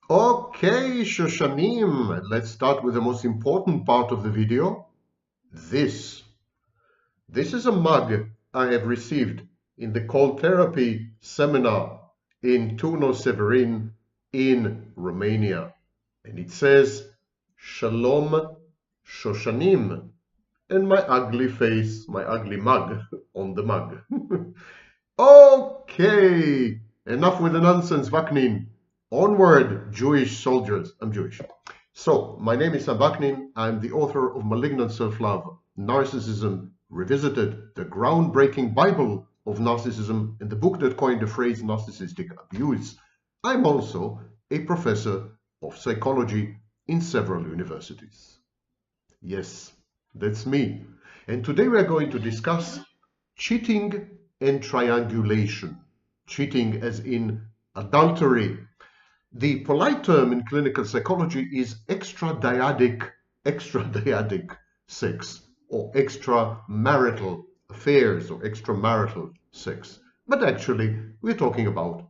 Okay, Shoshanim, let's start with the most important part of the video. This is a mug I have received in the cold therapy seminar in Turno Severin in Romania. And it says, Shalom Shoshanim, and my ugly face, my ugly mug on the mug. Okay, enough with the nonsense, Vaknin. Onward, Jewish soldiers. I'm Jewish. So, my name is Sam Vaknin. I'm the author of Malignant Self-Love, Narcissism Revisited, the groundbreaking Bible of Narcissism, and the book that coined the phrase narcissistic abuse. I'm also a professor of psychology in several universities. Yes, that's me. And today we are going to discuss cheating and triangulation. Cheating as in adultery. The polite term in clinical psychology is extradyadic sex, or extramarital affairs, or extramarital sex. But actually, we're talking about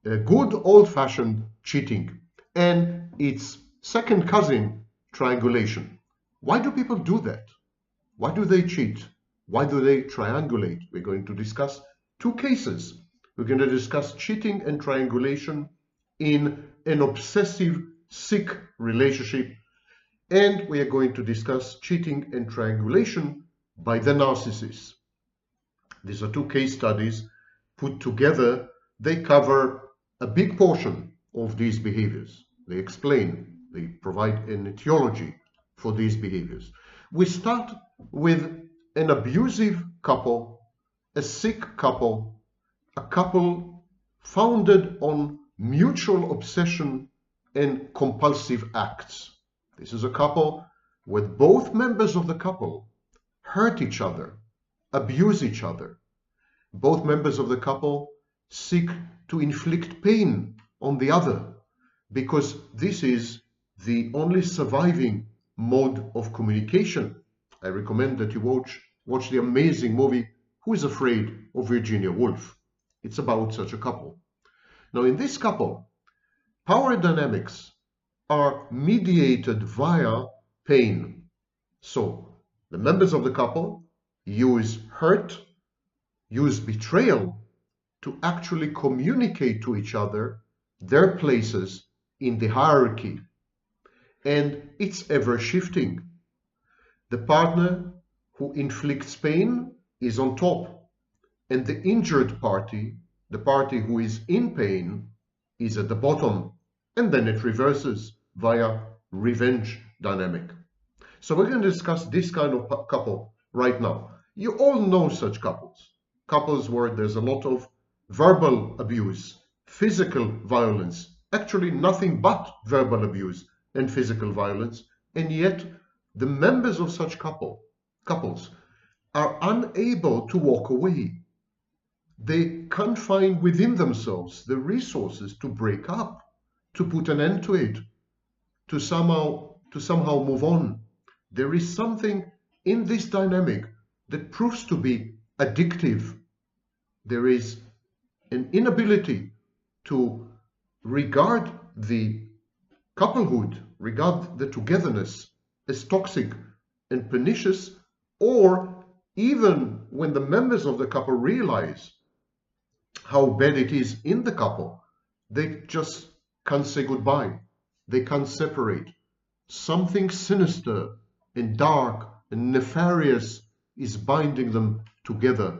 good old-fashioned cheating and its second cousin, triangulation. Why do people do that? Why do they cheat? Why do they triangulate? We're going to discuss two cases. We're going to discuss cheating and triangulation in an obsessive, sick relationship. And we are going to discuss cheating and triangulation by the narcissist. These are two case studies put together. They cover a big portion of these behaviors. They explain, they provide an etiology for these behaviors. We start with an abusive couple, a sick couple, a couple founded on mutual obsession and compulsive acts. This is a couple where both members of the couple hurt each other, abuse each other. Both members of the couple seek to inflict pain on the other because this is the only surviving mode of communication. I recommend that you watch the amazing movie Who is Afraid of Virginia Woolf. It's about such a couple. Now, in this couple, power dynamics are mediated via pain. So, the members of the couple use hurt, use betrayal to actually communicate to each other their places in the hierarchy. And it's ever shifting. The partner who inflicts pain is on top, and the injured party, the party who is in pain, is at the bottom, and then it reverses via revenge dynamic. So we're going to discuss this kind of couple right now. You all know such couples. Couples where there's a lot of verbal abuse, physical violence, actually nothing but verbal abuse and physical violence, and yet the members of such couples are unable to walk away. They can't find within themselves the resources to break up, to put an end to it, to somehow move on. There is something in this dynamic that proves to be addictive. There is an inability to regard the couplehood, regard the togetherness as toxic and pernicious, or even when the members of the couple realize how bad it is in the couple, they just can't say goodbye. They can't separate. Something sinister and dark and nefarious is binding them together.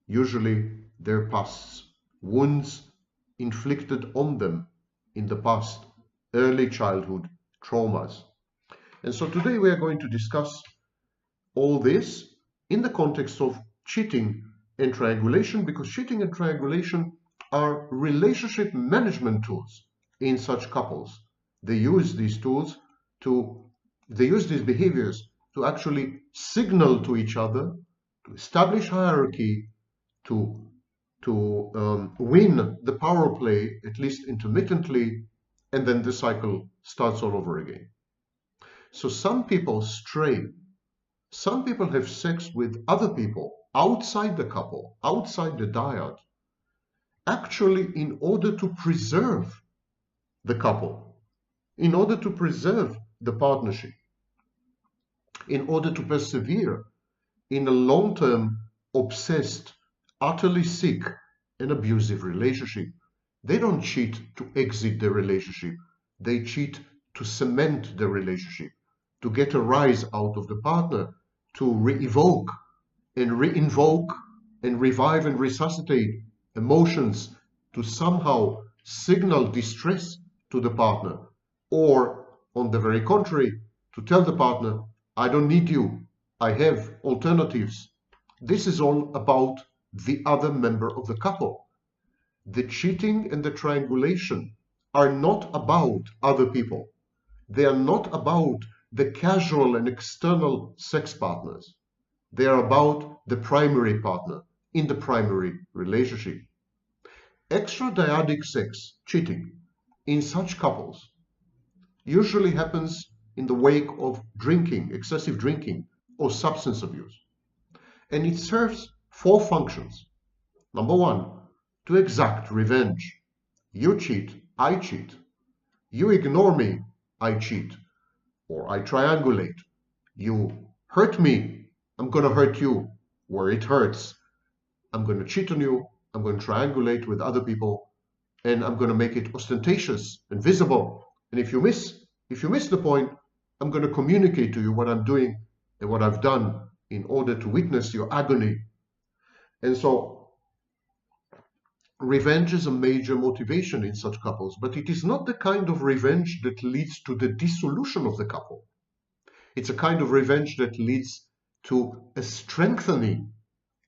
Usually their pasts, wounds inflicted on them in the past, early childhood traumas. And so today we are going to discuss all this in the context of cheating and triangulation, because cheating and triangulation are relationship management tools in such couples. They use these tools they use these behaviors to actually signal to each other, to establish hierarchy, to win the power play, at least intermittently, and then the cycle starts all over again. So some people stray. Some people have sex with other people outside the couple, outside the dyad, actually in order to preserve the couple. in order to preserve the partnership, in order to persevere in a long-term, obsessed, utterly sick, and abusive relationship. They don't cheat to exit the relationship. They cheat to cement the relationship, to get a rise out of the partner, to re-evoke and re-invoke and revive and resuscitate emotions, to somehow signal distress to the partner, or on the very contrary, to tell the partner, I don't need you, I have alternatives. This is all about the other member of the couple. The cheating and the triangulation are not about other people. They are not about the casual and external sex partners. They are about the primary partner in the primary relationship. Extradyadic sex, cheating, in such couples usually happens in the wake of drinking, excessive drinking, or substance abuse. And it serves four functions. Number one, to exact revenge. You cheat, I cheat. You ignore me, I cheat. Or I triangulate. You hurt me, I'm going to hurt you where it hurts. I'm going to cheat on you, I'm going to triangulate with other people, and I'm going to make it ostentatious and visible. And if you miss the point, I'm going to communicate to you what I'm doing and what I've done in order to witness your agony. And so revenge is a major motivation in such couples, but it is not the kind of revenge that leads to the dissolution of the couple. It's a kind of revenge that leads to a strengthening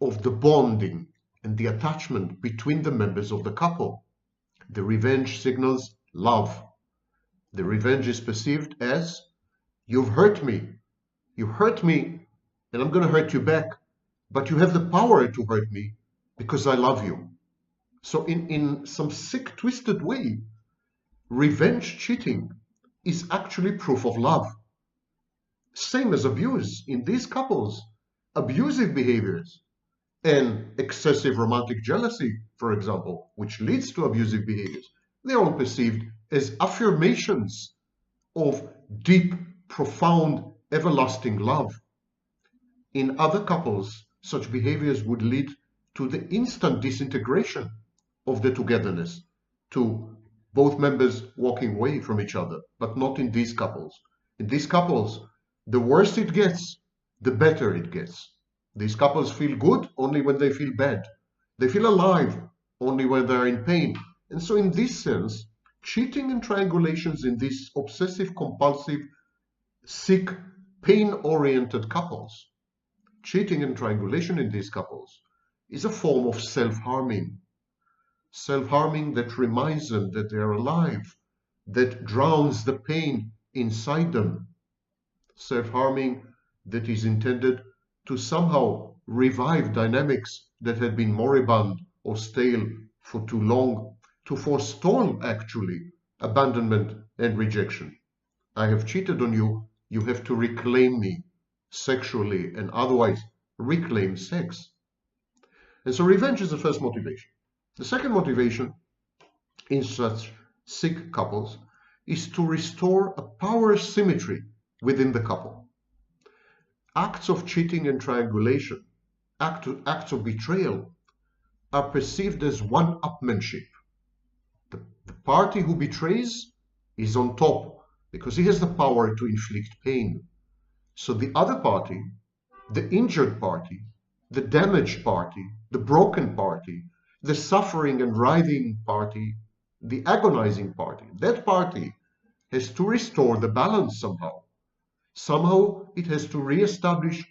of the bonding and the attachment between the members of the couple. The revenge signals love. The revenge is perceived as, you've hurt me, and I'm going to hurt you back, but you have the power to hurt me because I love you. So in some sick, twisted way, revenge cheating is actually proof of love. Same as abuse. In these couples, abusive behaviors and excessive romantic jealousy, for example, which leads to abusive behaviors, they're all perceived as affirmations of deep, profound, everlasting love. In other couples, such behaviors would lead to the instant disintegration of the togetherness, to both members walking away from each other, but not in these couples. In these couples, the worse it gets, the better it gets. These couples feel good only when they feel bad. They feel alive only when they're in pain. And so in this sense, cheating and triangulations in these obsessive, compulsive, sick, pain-oriented couples, cheating and triangulation in these couples is a form of self-harming. Self-harming that reminds them that they are alive, that drowns the pain inside them. Self-harming that is intended to somehow revive dynamics that had been moribund or stale for too long, to forestall actually abandonment and rejection. I have cheated on you, you have to reclaim me sexually and otherwise reclaim sex. And so revenge is the first motivation. The second motivation in such sick couples is to restore a power symmetry within the couple. Acts of cheating and triangulation, acts of betrayal, are perceived as one-upmanship. The party who betrays is on top because he has the power to inflict pain. So the other party, the injured party, the damaged party, the broken party, the suffering and writhing party, the agonizing party, that party has to restore the balance somehow. Somehow it has to reestablish,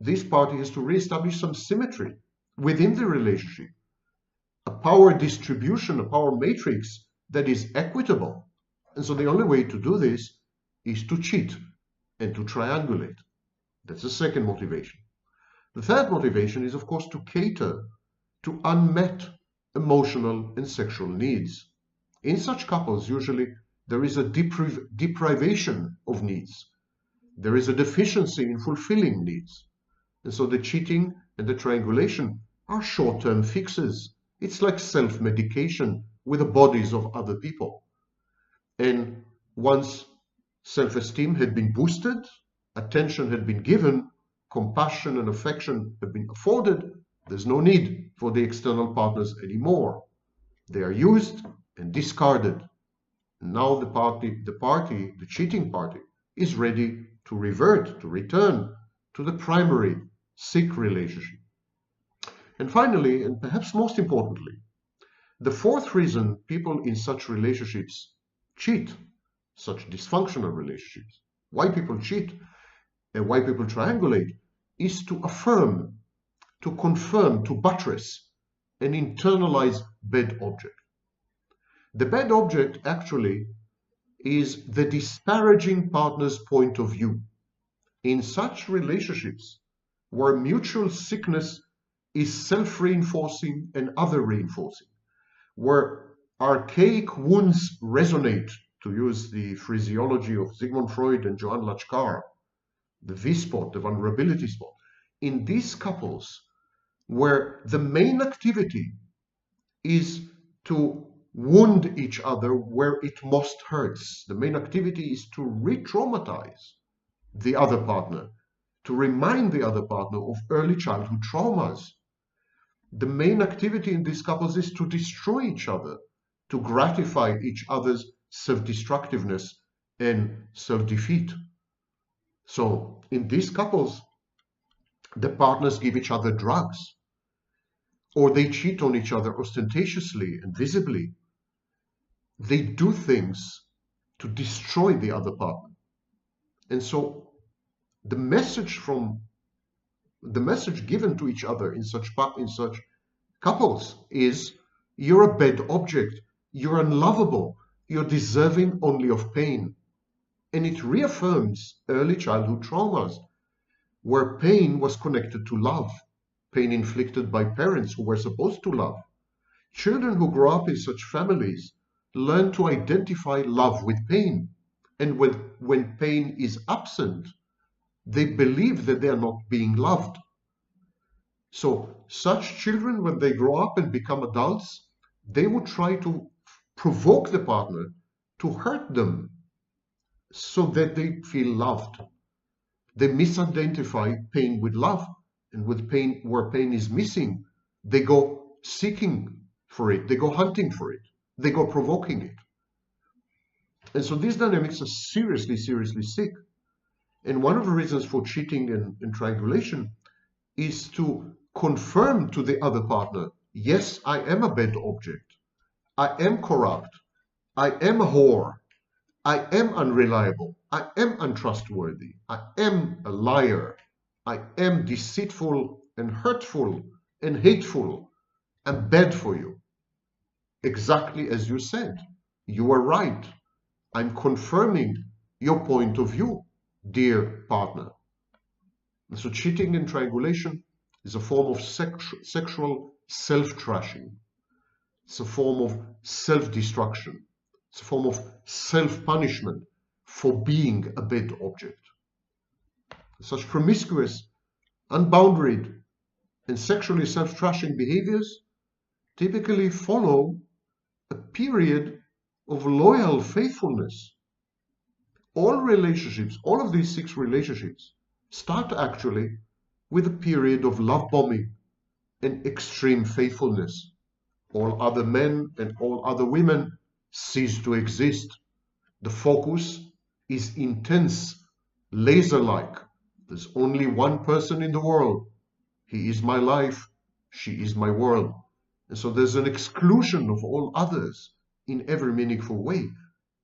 this party has to reestablish some symmetry within the relationship, a power distribution, a power matrix that is equitable. And so the only way to do this is to cheat and to triangulate. That's the second motivation. The third motivation is, of course, to cater to unmet emotional and sexual needs. In such couples, usually there is a deprivation of needs. There is a deficiency in fulfilling needs. And so the cheating and the triangulation are short-term fixes. It's like self-medication with the bodies of other people. And Once self-esteem had been boosted, attention had been given, compassion and affection have been afforded, there's no need for the external partners anymore. They are used and discarded. Now the cheating party, is ready to revert, to return to the primary sick relationship. And finally, and perhaps most importantly, the fourth reason people in such relationships cheat, such dysfunctional relationships, why people cheat and why people triangulate, is to affirm, to confirm, to buttress an internalized bad object. The bad object actually is the disparaging partner's point of view. In such relationships where mutual sickness is self-reinforcing and other-reinforcing, where archaic wounds resonate, to use the phraseology of Sigmund Freud and Johann Lachkar, the V-spot, the vulnerability spot, in these couples where the main activity is to wound each other where it most hurts. The main activity is to re-traumatize the other partner, to remind the other partner of early childhood traumas. The main activity in these couples is to destroy each other, to gratify each other's self-destructiveness and self-defeat. So in these couples, the partners give each other drugs, or they cheat on each other ostentatiously and visibly. They do things to destroy the other partner. And so the message given to each other in such couples is, you're a bad object, you're unlovable, you're deserving only of pain. And it reaffirms early childhood traumas where pain was connected to love, pain inflicted by parents who were supposed to love. Children who grow up in such families learn to identify love with pain. And when pain is absent, they believe that they are not being loved. So such children, when they grow up and become adults, they would try to provoke the partner to hurt them so that they feel loved. They misidentify pain with love, and with pain, where pain is missing, they go seeking for it, they go hunting for it, they go provoking it. And so these dynamics are seriously, seriously sick. And one of the reasons for cheating and triangulation is to confirm to the other partner, yes, I am a bad object, I am corrupt, I am a whore, I am unreliable, I am untrustworthy, I am a liar, I am deceitful and hurtful and hateful and bad for you. Exactly as you said, you are right. I'm confirming your point of view, dear partner. And so cheating and triangulation is a form of sexual self-trashing. It's a form of self-destruction. It's a form of self-punishment for being a bad object. Such promiscuous, unboundaried, and sexually self-trashing behaviors typically follow a period of loyal faithfulness. All relationships, all of these 6 relationships, start actually with a period of love bombing and extreme faithfulness. All other men and all other women cease to exist. The focus is intense, laser-like. There's only one person in the world. He is my life, she is my world. And so there's an exclusion of all others in every meaningful way.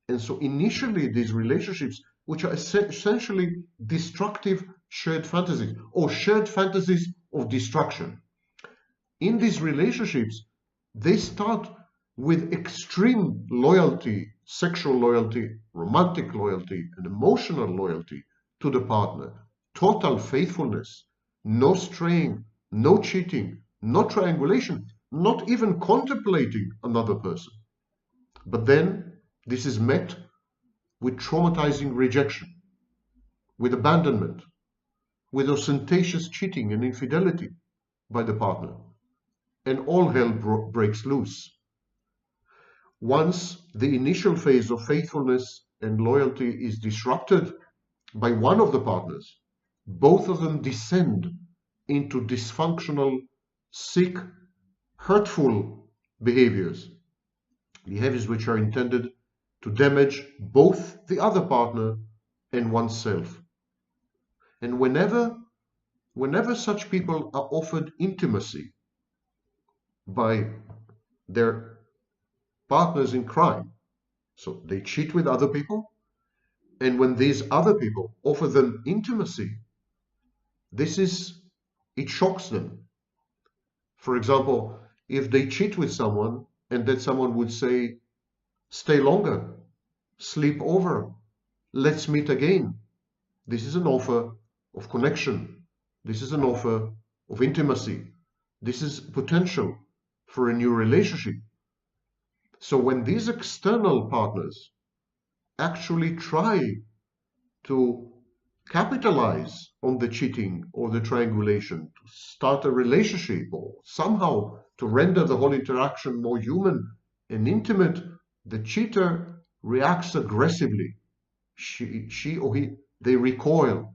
And so initially these relationships, which are essentially destructive shared fantasies or shared fantasies of destruction, in these relationships, they start with extreme loyalty, sexual loyalty, romantic loyalty, and emotional loyalty to the partner, total faithfulness, no straying, no cheating, no triangulation, not even contemplating another person. But then this is met with traumatizing rejection, with abandonment, with ostentatious cheating and infidelity by the partner, and all hell breaks loose. Once the initial phase of faithfulness and loyalty is disrupted by one of the partners, both of them descend into dysfunctional, sick, hurtful behaviors which are intended to damage both the other partner and oneself. And whenever such people are offered intimacy by their partners in crime, so they cheat with other people, and when these other people offer them intimacy, it shocks them. For example, if they cheat with someone and that someone would say, stay longer, sleep over, let's meet again. This is an offer of connection. This is an offer of intimacy. This is potential for a new relationship. So when these external partners actually try to capitalize on the cheating or the triangulation, to start a relationship or somehow to render the whole interaction more human and intimate, the cheater reacts aggressively. She or he, they recoil.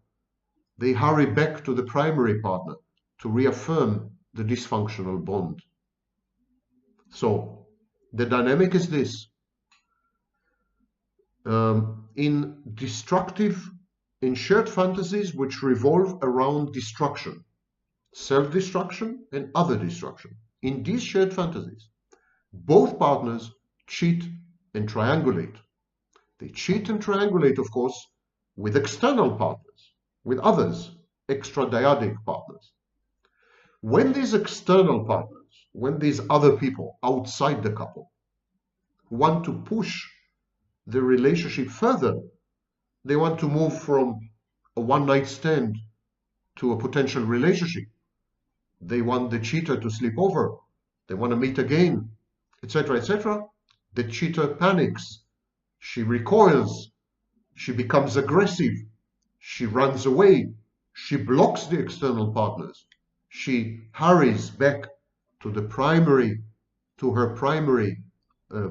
They hurry back to the primary partner to reaffirm the dysfunctional bond. So the dynamic is this. In shared fantasies which revolve around destruction, self-destruction and other destruction, in these shared fantasies, both partners cheat and triangulate. They cheat and triangulate, of course, with external partners, with others, extradyadic partners. When these external partners, when these other people outside the couple want to push the relationship further, they want to move from a one-night stand to a potential relationship. They want the cheater to sleep over. They want to meet again, etc., etc. The cheater panics. She recoils. She becomes aggressive. She runs away. She blocks the external partners. She hurries back to her primary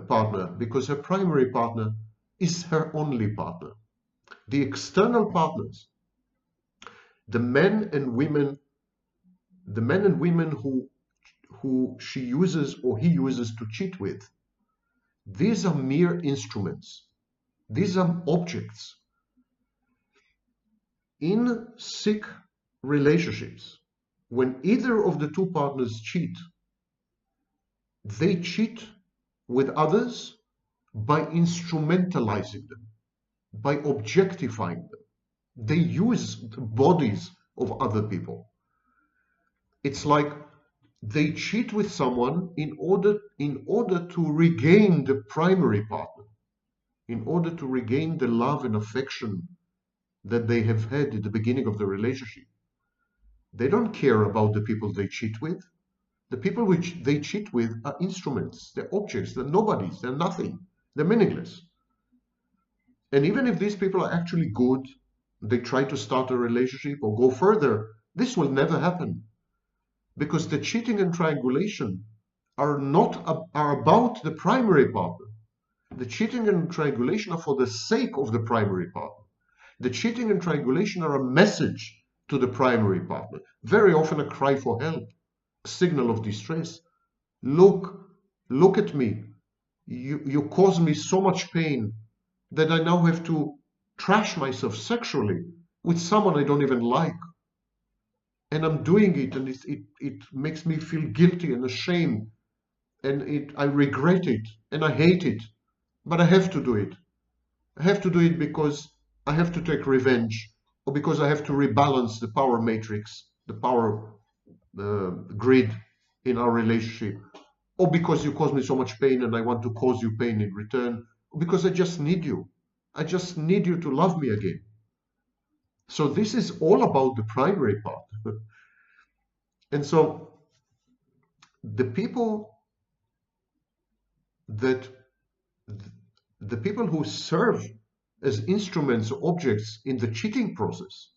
partner, because her primary partner is her only partner. The external partners, the men and women who she uses or he uses to cheat with, these are mere instruments. These are objects. In sick relationships, when either of the two partners cheat, they cheat with others by instrumentalizing them, by objectifying them. They use the bodies of other people. It's like they cheat with someone in order to regain the primary partner, in order to regain the love and affection that they have had at the beginning of the relationship. They don't care about the people they cheat with. The people which they cheat with are instruments, they're objects, they're nobodies, they're nothing, they're meaningless. And even if these people are actually good, they try to start a relationship or go further, this will never happen. Because the cheating and triangulation are about the primary partner. The cheating and triangulation are for the sake of the primary partner. The cheating and triangulation are a message to the primary partner, very often a cry for help, a signal of distress. Look at me. You cause me so much pain that I now have to trash myself sexually with someone I don't even like. And I'm doing it, and it makes me feel guilty and ashamed, and I regret it, and I hate it, but I have to do it. I have to do it because I have to take revenge, or because I have to rebalance the power matrix, the power grid in our relationship, or because you cause me so much pain and I want to cause you pain in return, or because I just need you. I just need you to love me again. So this is all about the primary part. And so the people who serve as instruments or objects in the cheating process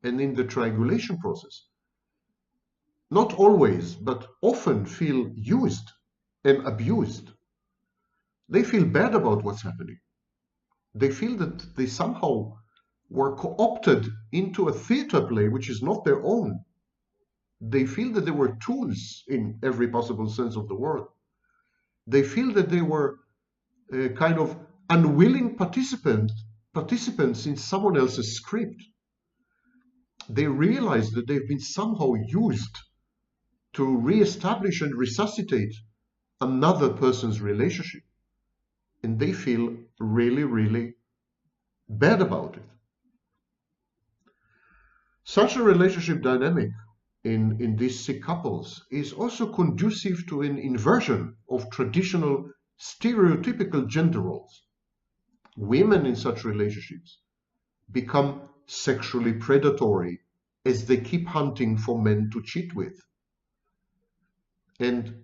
and in the triangulation process, not always, but often feel used and abused. They feel bad about what's happening. They feel that they somehow were co-opted into a theater play which is not their own. They feel that they were tools in every possible sense of the word. They feel that they were kind of unwilling participants in someone else's script. They realize that they've been somehow used to reestablish and resuscitate another person's relationship. And they feel really, really bad about it. Such a relationship dynamic in these sick couples is also conducive to an inversion of traditional stereotypical gender roles. Women in such relationships become sexually predatory as they keep hunting for men to cheat with. And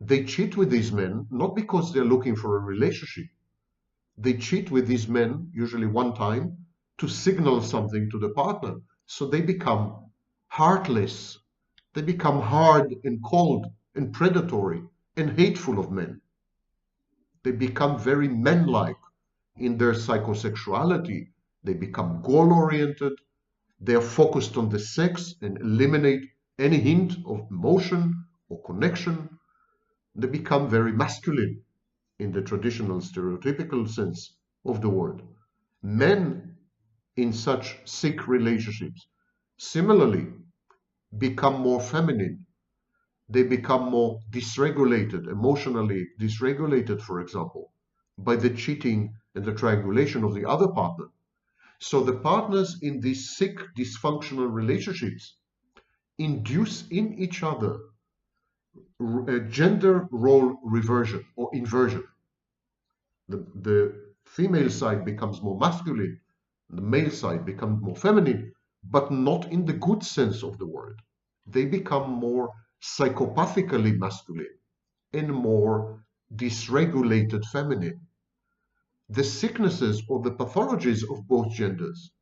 they cheat with these men not because they're looking for a relationship. They cheat with these men, usually one time, to signal something to the partner. So they become heartless. They become hard and cold and predatory and hateful of men. They become very men-like in their psychosexuality. They become goal-oriented. They are focused on the sex and eliminate any hint of emotion or connection. They become very masculine in the traditional stereotypical sense of the word. Men in such sick relationships similarly become more feminine. They become more dysregulated, emotionally dysregulated, for example, by the cheating and the triangulation of the other partner. So the partners in these sick, dysfunctional relationships induce in each other a gender role reversion or inversion. The female side becomes more masculine, the male side becomes more feminine, but not in the good sense of the word. They become more psychopathically masculine and more dysregulated feminine. The sicknesses or the pathologies of both genders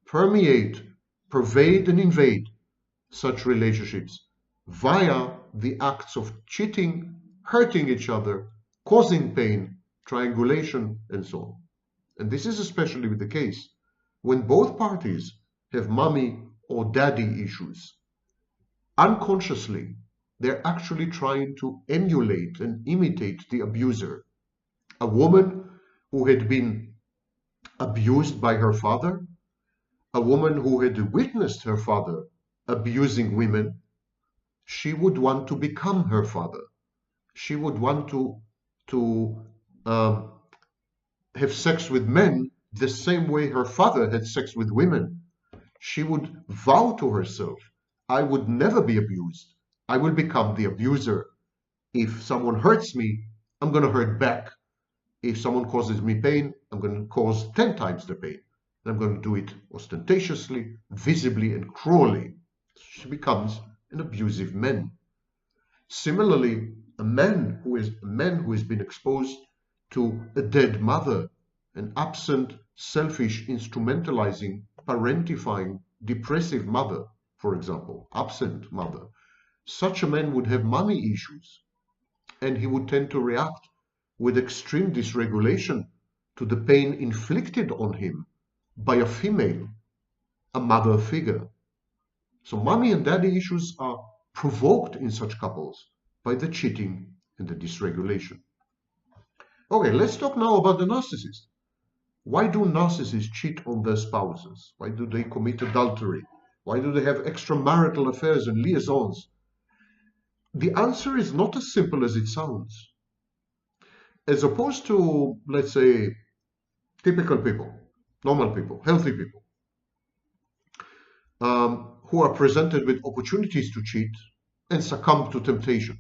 permeate, pervade, and invade such relationships via the acts of cheating, hurting each other, causing pain, triangulation, and so on. And this is especially the case when both parties have mommy or daddy issues. Unconsciously, they're actually trying to emulate and imitate the abuser. A woman who had been abused by her father, a woman who had witnessed her father abusing women, she would want to become her father. She would want to have sex with men the same way her father had sex with women. She would vow to herself, I would never be abused. I will become the abuser. If someone hurts me, I'm going to hurt back. If someone causes me pain, I'm going to cause 10 times the pain. And I'm going to do it ostentatiously, visibly, and cruelly. She becomes an abusive man. Similarly, a man who has been exposed to a dead mother, an absent, selfish, instrumentalizing, parentifying, depressive mother, for example, absent mother, such a man would have mommy issues, and he would tend to react with extreme dysregulation to the pain inflicted on him by a female, a mother figure. So mommy and daddy issues are provoked in such couples by the cheating and the dysregulation. Okay, let's talk now about the narcissist. Why do narcissists cheat on their spouses? Why do they commit adultery? Why do they have extramarital affairs and liaisons? The answer is not as simple as it sounds. As opposed to, let's say, typical people, normal people, healthy people, who are presented with opportunities to cheat and succumb to temptation.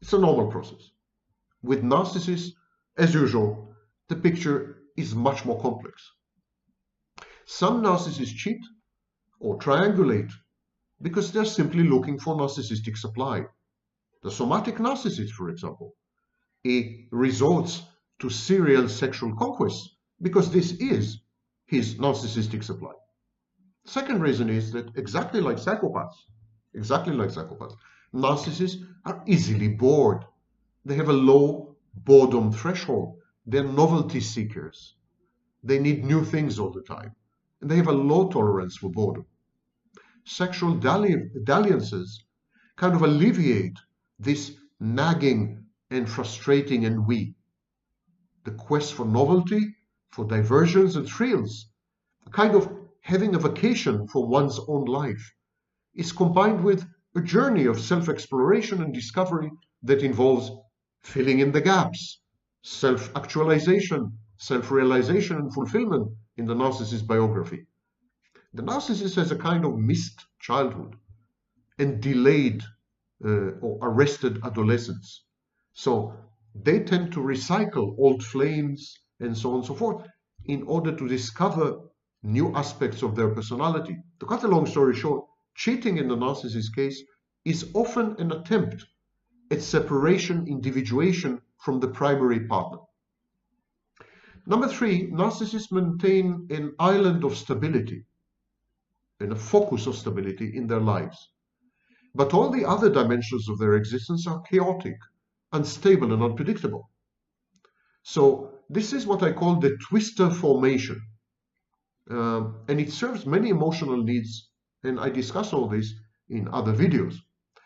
It's a normal process. With narcissists, as usual, the picture is much more complex. Some narcissists cheat or triangulate because they're simply looking for narcissistic supply. The somatic narcissist, for example, he resorts to serial sexual conquest because this is his narcissistic supply. Second reason is that exactly like psychopaths, narcissists are easily bored. They have a low boredom threshold. They're novelty seekers. They need new things all the time. And they have a low tolerance for boredom. Sexual dalliances kind of alleviate this nagging and frustrating ennui. The quest for novelty, for diversions and thrills, a kind of having a vacation from one's own life, is combined with a journey of self-exploration and discovery that involves filling in the gaps, self-actualization, self-realization and fulfillment in the narcissist biography. The narcissist has a kind of missed childhood and delayed or arrested adolescence. So they tend to recycle old flames and so on and so forth in order to discover new aspects of their personality. To cut a long story short, cheating in the narcissist case is often an attempt at separation, individuation from the primary partner. Number 3, narcissists maintain an island of stability and a focus of stability in their lives. But all the other dimensions of their existence are chaotic, unstable, and unpredictable. So this is what I call the twister formation. And it serves many emotional needs, and I discuss all this in other videos.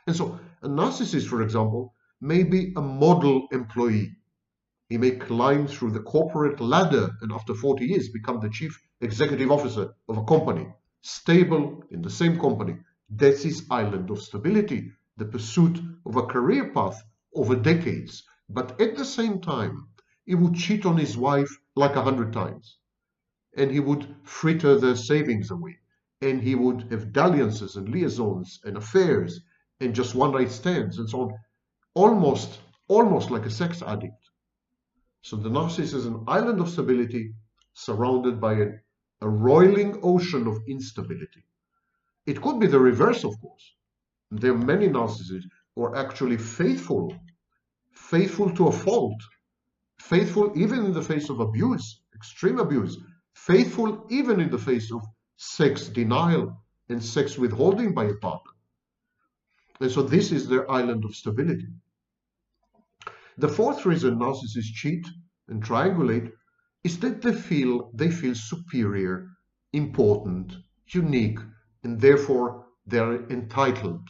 And so a narcissist, for example, may be a model employee. He may climb through the corporate ladder and after 40 years become the chief executive officer of a company, stable in the same company. That's his island of stability, the pursuit of a career path over decades. But at the same time, he would cheat on his wife like 100 times. And he would fritter their savings away. And he would have dalliances and liaisons and affairs and just one-night stands and so on. Almost like a sex addict. So the narcissist is an island of stability surrounded by a roiling ocean of instability. It could be the reverse, of course. There are many narcissists who are actually faithful to a fault, faithful even in the face of abuse, extreme abuse, faithful even in the face of sex denial and sex withholding by a partner. And so this is their island of stability. The fourth reason narcissists cheat and triangulate is that they feel superior, important, unique, and therefore they're entitled.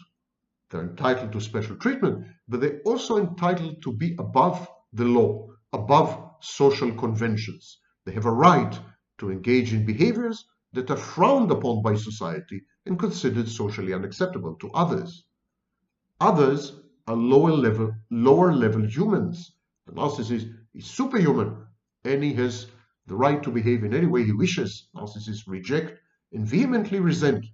They're entitled to special treatment, but they're also entitled to be above the law, above social conventions. They have a right to engage in behaviors that are frowned upon by society and considered socially unacceptable to others. Others are lower level humans. The narcissist is superhuman and he has the right to behave in any way he wishes. Narcissists reject and vehemently resent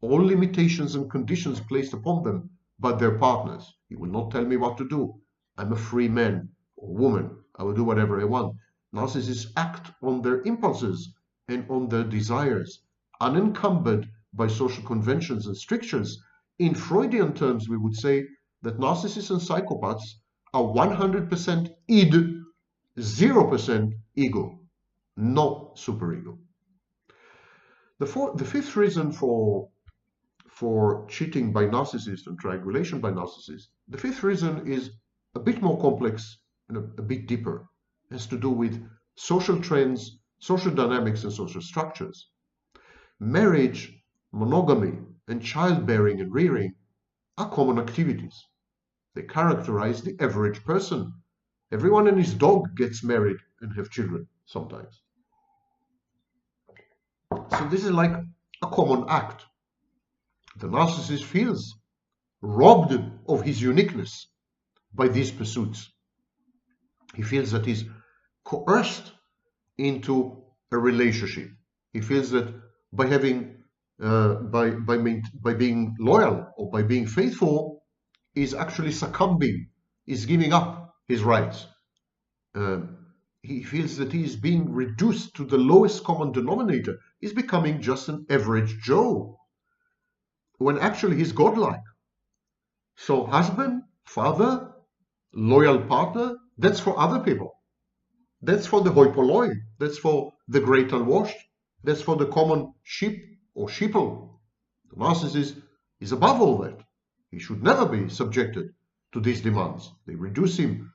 all limitations and conditions placed upon them by their partners. He will not tell me what to do. I'm a free man or woman. I will do whatever I want. Narcissists act on their impulses and on their desires, unencumbered by social conventions and strictures. In Freudian terms, we would say that narcissists and psychopaths are 100% id, 0% ego, no superego. The fifth reason for cheating by narcissists and triangulation by narcissists, the fifth reason is a bit more complex and a bit deeper. It has to do with social trends, social dynamics, and social structures. Marriage, monogamy, and childbearing and rearing are common activities. They characterize the average person. Everyone and his dog gets married and have children sometimes. So this is like a common act. The narcissist feels robbed of his uniqueness by these pursuits. He feels that he's coerced into a relationship. He feels that by having by being loyal or by being faithful, is actually succumbing, is giving up his rights. He feels that he is being reduced to the lowest common denominator. He's becoming just an average Joe, when actually he's godlike. So husband, father, loyal partner, that's for other people. That's for the hoi polloi. That's for the great unwashed. That's for the common sheep or sheeple. The narcissist is above all that. He should never be subjected to these demands. They reduce him.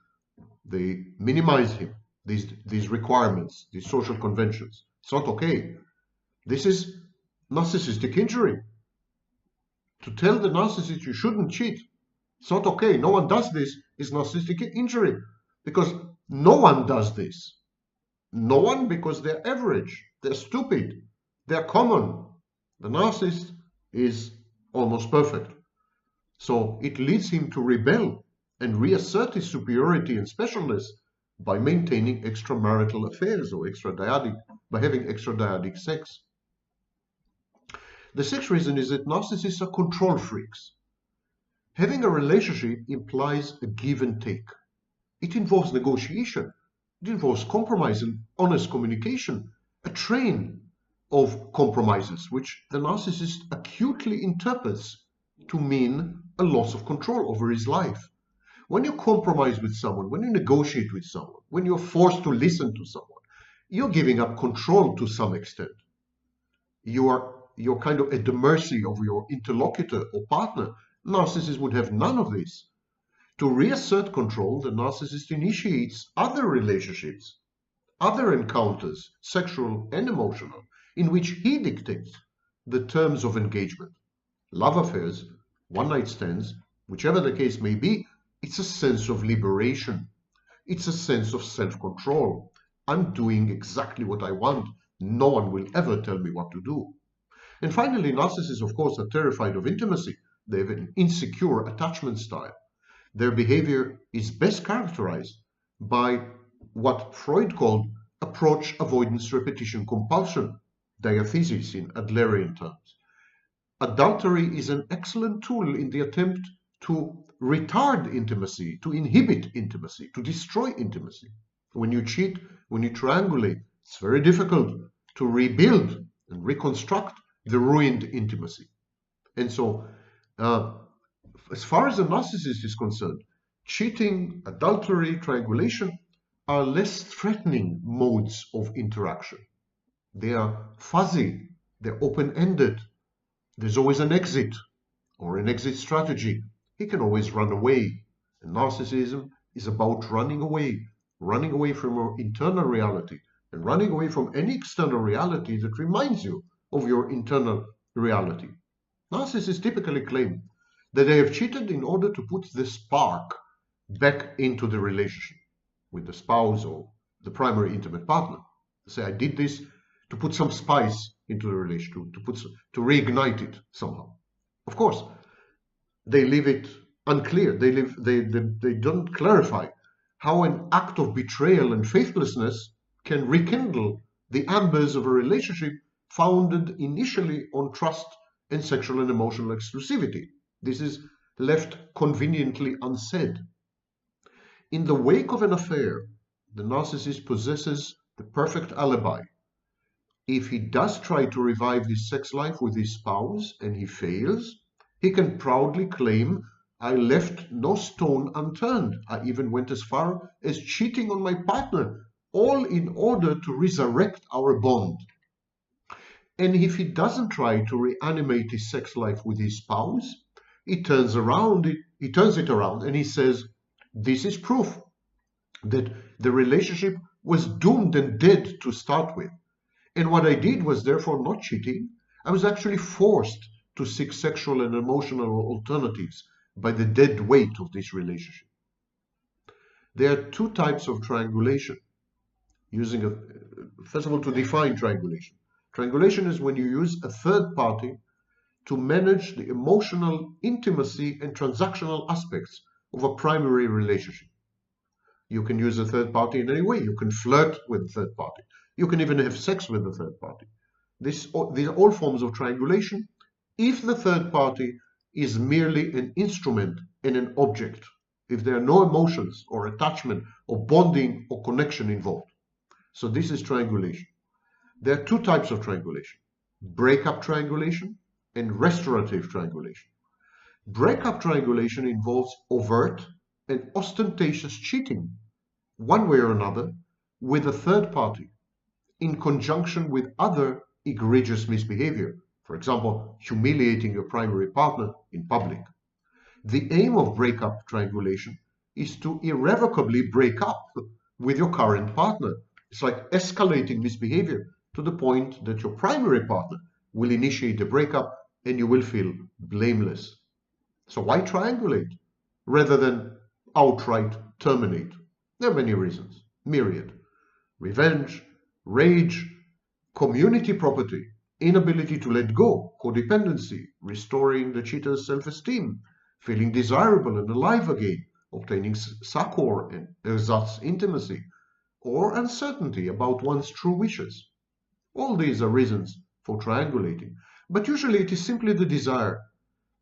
They minimize him. these requirements, these social conventions. It's not okay. This is narcissistic injury. To tell the narcissist you shouldn't cheat, it's not okay, no one does this, is narcissistic injury. Because no one does this. No one, because they're average, they're stupid, they're common. The narcissist is almost perfect. So it leads him to rebel and reassert his superiority and specialness by maintaining extramarital affairs or extradyadic, by having extradyadic sex. The sixth reason is that narcissists are control freaks. Having a relationship implies a give and take. It involves negotiation. It involves compromise and honest communication, a train of compromises which the narcissist acutely interprets to mean a loss of control over his life. When you compromise with someone, when you negotiate with someone, when you're forced to listen to someone, you're giving up control to some extent. You're kind of at the mercy of your interlocutor or partner. Narcissists would have none of this. To reassert control, the narcissist initiates other relationships, other encounters, sexual and emotional, in which he dictates the terms of engagement. Love affairs, one-night stands, whichever the case may be, it's a sense of liberation. It's a sense of self-control. I'm doing exactly what I want. No one will ever tell me what to do. And finally, narcissists, of course, are terrified of intimacy. They have an insecure attachment style. Their behavior is best characterized by what Freud called approach avoidance repetition compulsion, diathesis in Adlerian terms. Adultery is an excellent tool in the attempt to retard intimacy, to inhibit intimacy, to destroy intimacy. When you cheat, when you triangulate, it's very difficult to rebuild and reconstruct the ruined intimacy. And so, as far as a narcissist is concerned, cheating, adultery, triangulation are less threatening modes of interaction. They are fuzzy, they're open-ended. There's always an exit or an exit strategy. He can always run away. And narcissism is about running away from your internal reality and running away from any external reality that reminds you of your internal reality. Narcissists typically claim that they have cheated in order to put the spark back into the relationship with the spouse or the primary intimate partner. They say, I did this to put some spice into the relationship, to reignite it somehow. Of course, they leave it unclear. They don't clarify how an act of betrayal and faithlessness can rekindle the embers of a relationship founded initially on trust and sexual and emotional exclusivity. This is left conveniently unsaid. In the wake of an affair, the narcissist possesses the perfect alibi. If he does try to revive his sex life with his spouse and he fails, he can proudly claim, I left no stone unturned. I even went as far as cheating on my partner, all in order to resurrect our bond. And if he doesn't try to reanimate his sex life with his spouse, he turns it around and he says, this is proof that the relationship was doomed and dead to start with. And what I did was therefore not cheating. I was actually forced to seek sexual and emotional alternatives by the dead weight of this relationship. There are two types of triangulation. First of all, to define triangulation. Triangulation is when you use a third party to manage the emotional intimacy and transactional aspects of a primary relationship. You can use a third party in any way. You can flirt with a third party. You can even have sex with a third party. These are all forms of triangulation if the third party is merely an instrument and an object, if there are no emotions or attachment or bonding or connection involved. So this is triangulation. There are two types of triangulation: breakup triangulation and restorative triangulation. Breakup triangulation involves overt and ostentatious cheating, one way or another, with a third party, in conjunction with other egregious misbehavior, for example, humiliating your primary partner in public. The aim of breakup triangulation is to irrevocably break up with your current partner. It's like escalating misbehavior to the point that your primary partner will initiate a breakup and you will feel blameless. So why triangulate rather than outright terminate? There are many reasons, myriad. Revenge, rage, community property, inability to let go, codependency, restoring the cheater's self-esteem, feeling desirable and alive again, obtaining succor and ersatz intimacy, or uncertainty about one's true wishes. All these are reasons for triangulating, but usually it is simply the desire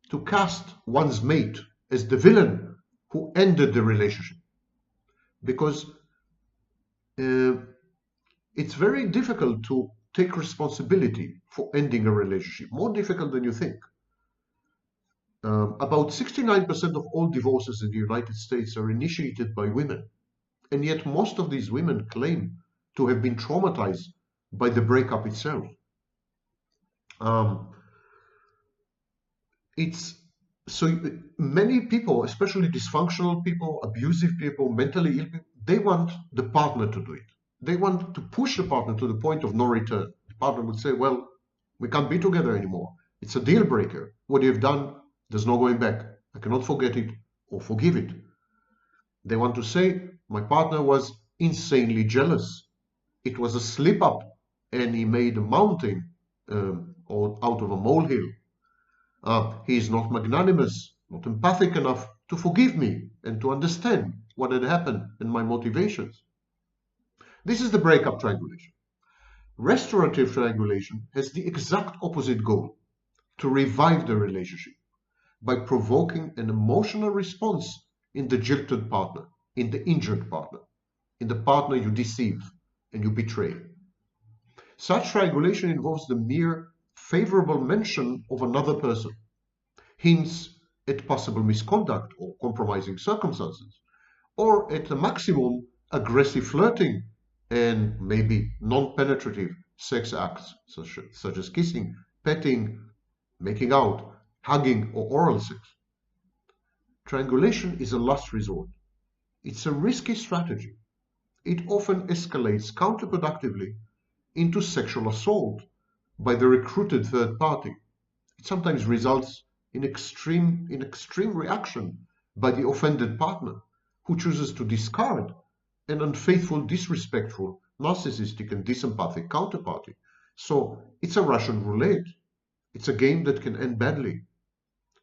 to cast one's mate as the villain who ended the relationship. Because it's very difficult to take responsibility for ending a relationship, more difficult than you think. About 69% of all divorces in the United States are initiated by women, and yet most of these women claim to have been traumatized by the breakup itself. It's so many people, especially dysfunctional people, abusive people, mentally ill people, they want the partner to do it. They want to push the partner to the point of no return. The partner would say, well, we can't be together anymore. It's a deal breaker. What you've done, there's no going back. I cannot forget it or forgive it. They want to say, my partner was insanely jealous. It was a slip up and he made a mountain out of a molehill. He is not magnanimous, not empathic enough to forgive me and to understand what had happened and my motivations. This is the breakup triangulation. Restorative triangulation has the exact opposite goal, to revive the relationship by provoking an emotional response in the jilted partner, in the injured partner, in the partner you deceive and you betray. Such triangulation involves the mere favorable mention of another person, hints at possible misconduct or compromising circumstances, or at a maximum aggressive flirting and maybe non-penetrative sex acts such as kissing, petting, making out, hugging, or oral sex. Triangulation is a last resort. It's a risky strategy. It often escalates counterproductively into sexual assault by the recruited third party. It sometimes results in extreme reaction by the offended partner, who chooses to discard an unfaithful, disrespectful, narcissistic, and disempathic counterparty. So it's a Russian roulette. It's a game that can end badly.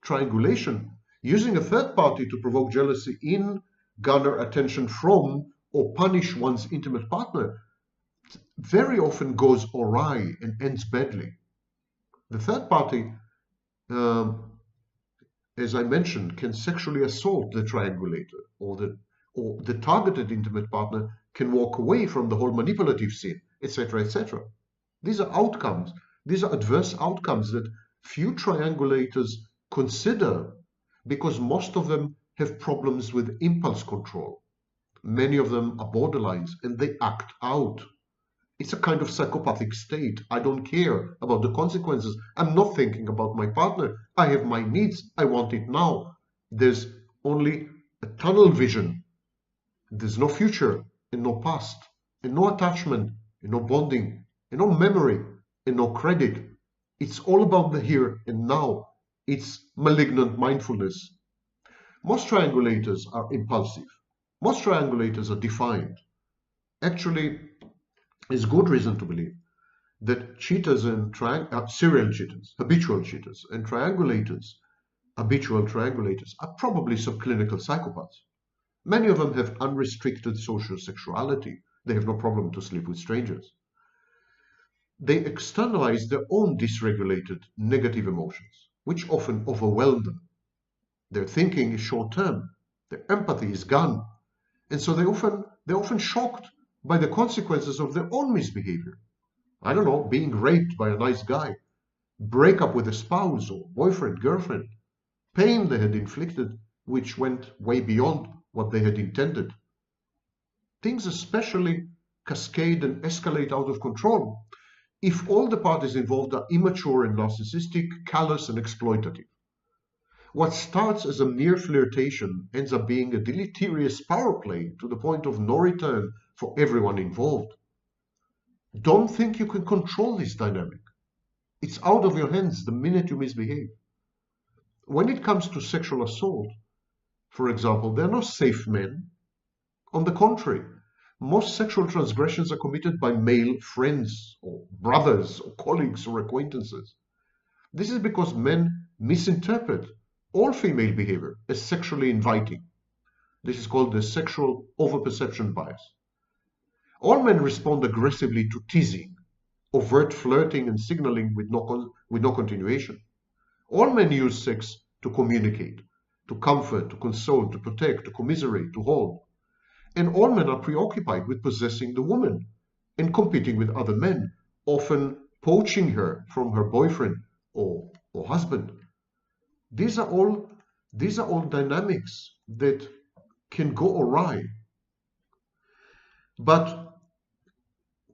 Triangulation, using a third party to provoke jealousy in, garner attention from, or punish one's intimate partner, very often goes awry and ends badly. The third party, as I mentioned, can sexually assault the triangulator, or the targeted intimate partner can walk away from the whole manipulative scene, etc., etc. These are outcomes. These are adverse outcomes that few triangulators consider because most of them have problems with impulse control. Many of them are borderlines and they act out. It's a kind of psychopathic state. I don't care about the consequences. I'm not thinking about my partner. I have my needs. I want it now. There's only a tunnel vision. There's no future and no past and no attachment and no bonding and no memory and no credit. It's all about the here and now. It's malignant mindfulness. Most triangulators are impulsive. Most triangulators are defiant. Actually, there's good reason to believe that cheaters and serial cheaters, habitual cheaters, and triangulators, habitual triangulators, are probably subclinical psychopaths. Many of them have unrestricted social sexuality. They have no problem to sleep with strangers. They externalize their own dysregulated negative emotions, which often overwhelm them. Their thinking is short-term. Their empathy is gone. And so they're often shocked by the consequences of their own misbehavior. I don't know, being raped by a nice guy, break up with a spouse or boyfriend, girlfriend, pain they had inflicted, which went way beyond what they had intended. Things especially cascade and escalate out of control if all the parties involved are immature and narcissistic, callous and exploitative. What starts as a mere flirtation ends up being a deleterious power play to the point of no return for everyone involved. Don't think you can control this dynamic. It's out of your hands the minute you misbehave. When it comes to sexual assault, for example, there are no safe men. On the contrary, most sexual transgressions are committed by male friends or brothers or colleagues or acquaintances. This is because men misinterpret all female behavior as sexually inviting. This is called the sexual overperception bias. All men respond aggressively to teasing, overt flirting and signaling with no continuation. All men use sex to communicate, to comfort, to console, to protect, to commiserate, to hold. And all men are preoccupied with possessing the woman and competing with other men, often poaching her from her boyfriend or husband. These are all dynamics that can go awry. But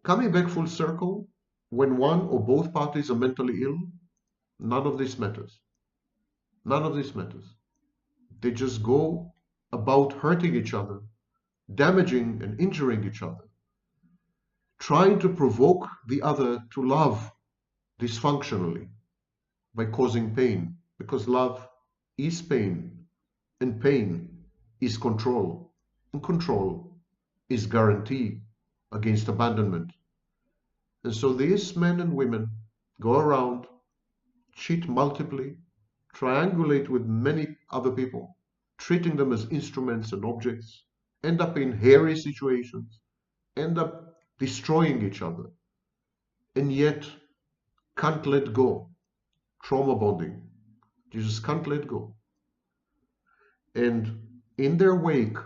coming back full circle, when one or both parties are mentally ill, none of this matters. None of this matters. They just go about hurting each other, damaging and injuring each other, trying to provoke the other to love dysfunctionally by causing pain, because love is pain, and pain is control, and control is guarantee against abandonment. And so these men and women go around, cheat multiply, triangulate with many other people, treating them as instruments and objects, end up in hairy situations, end up destroying each other, and yet can't let go. Trauma bonding. You just can't let go. And in their wake,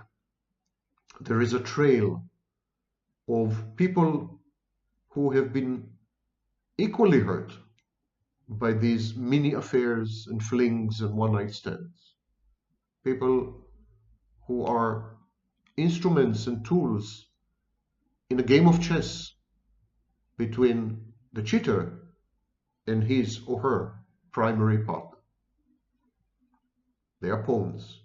there is a trail of people who have been equally hurt by these mini affairs and flings and one-night stands. People who are instruments and tools in a game of chess between the cheater and his or her primary partner. They are pawns.